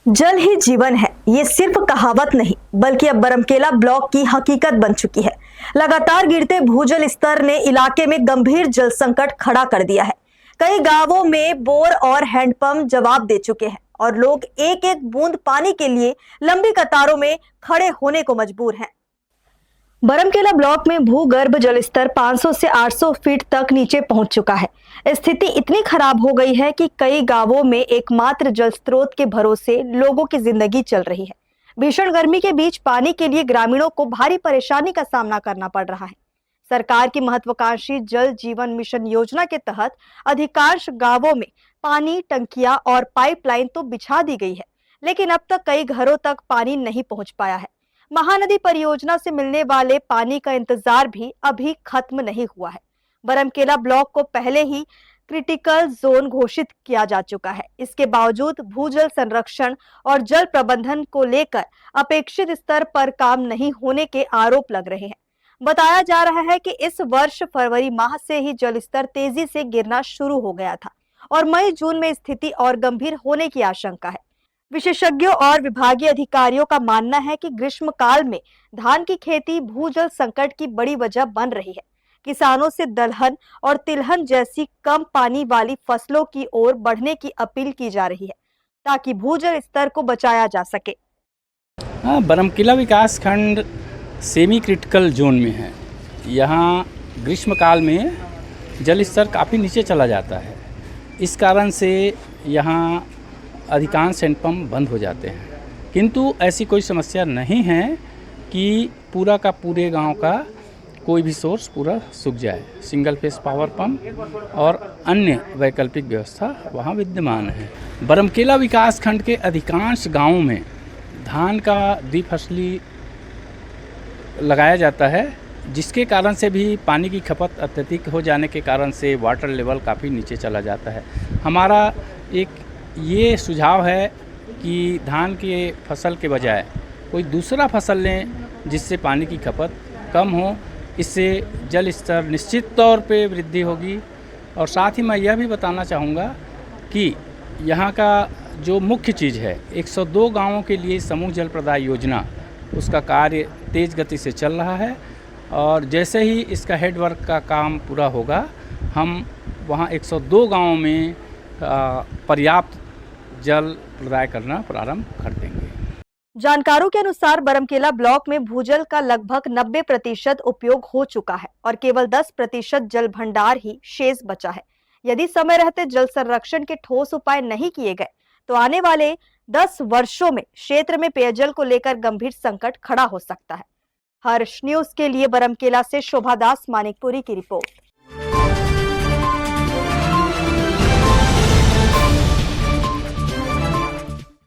जल ही जीवन है, ये सिर्फ कहावत नहीं बल्कि अब बरमकेला ब्लॉक की हकीकत बन चुकी है। लगातार गिरते भूजल स्तर ने इलाके में गंभीर जल संकट खड़ा कर दिया है। कई गांवों में बोर और हैंडपंप जवाब दे चुके हैं और लोग एक एक बूंद पानी के लिए लंबी कतारों में खड़े होने को मजबूर हैं। बरमकेला ब्लॉक में भूगर्भ जल स्तर 500 से 800 फीट तक नीचे पहुंच चुका है। स्थिति इतनी खराब हो गई है कि कई गांवों में एकमात्र जल स्रोत के भरोसे लोगों की जिंदगी चल रही है। भीषण गर्मी के बीच पानी के लिए ग्रामीणों को भारी परेशानी का सामना करना पड़ रहा है। सरकार की महत्वाकांक्षी जल जीवन मिशन योजना के तहत अधिकांश गांवों में पानी टंकियां और पाइपलाइन तो बिछा दी गई है, लेकिन अब तक कई घरों तक पानी नहीं पहुंच पाया है। महानदी परियोजना से मिलने वाले पानी का इंतजार भी अभी खत्म नहीं हुआ है। बरमकेला ब्लॉक को पहले ही क्रिटिकल जोन घोषित किया जा चुका है। इसके बावजूद भूजल संरक्षण और जल प्रबंधन को लेकर अपेक्षित स्तर पर काम नहीं होने के आरोप लग रहे हैं। बताया जा रहा है कि इस वर्ष फरवरी माह से ही जल स्तर तेजी से गिरना शुरू हो गया था और मई जून में स्थिति और गंभीर होने की आशंका है। विशेषज्ञों और विभागीय अधिकारियों का मानना है कि ग्रीष्मकाल में धान की खेती भूजल संकट की बड़ी वजह बन रही है। किसानों से दलहन और तिलहन जैसी कम पानी वाली फसलों की ओर बढ़ने की अपील की जा रही है ताकि भूजल स्तर को बचाया जा सके। बरमकेला विकास खंड सेमी क्रिटिकल जोन में है। यहाँ ग्रीष्मकाल में जल स्तर काफ़ी नीचे चला जाता है। इस कारण से यहाँ अधिकांश हैंडपंप बंद हो जाते हैं, किंतु ऐसी कोई समस्या नहीं है कि पूरा का पूरे गांव का कोई भी सोर्स पूरा सूख जाए। सिंगल फेस पावर पंप और अन्य वैकल्पिक व्यवस्था वहां विद्यमान है। बरमकेला विकास खंड के अधिकांश गांवों में धान का द्विफसली लगाया जाता है, जिसके कारण से भी पानी की खपत अत्यधिक हो जाने के कारण से वाटर लेवल काफ़ी नीचे चला जाता है। हमारा एक ये सुझाव है कि धान के फसल के बजाय कोई दूसरा फसल लें जिससे पानी की खपत कम हो। इससे जल स्तर निश्चित तौर पे वृद्धि होगी। और साथ ही मैं यह भी बताना चाहूँगा कि यहाँ का जो मुख्य चीज़ है 102 गांवों के लिए समूह जल प्रदाय योजना, उसका कार्य तेज़ गति से चल रहा है और जैसे ही इसका हेडवर्क का काम पूरा होगा हम वहाँ 102 गांवों में पर्याप्त जल प्रदाय करना प्रारंभ कर देंगे। जानकारों के अनुसार बरमकेला ब्लॉक में भूजल का लगभग 90% उपयोग हो चुका है और केवल 10% जल भंडार ही शेष बचा है। यदि समय रहते जल संरक्षण के ठोस उपाय नहीं किए गए तो आने वाले 10 वर्षों में क्षेत्र में पेयजल को लेकर गंभीर संकट खड़ा हो सकता है। हर्ष न्यूज के लिए बरमकेला से शोभा दास मानिकपुरी की रिपोर्ट।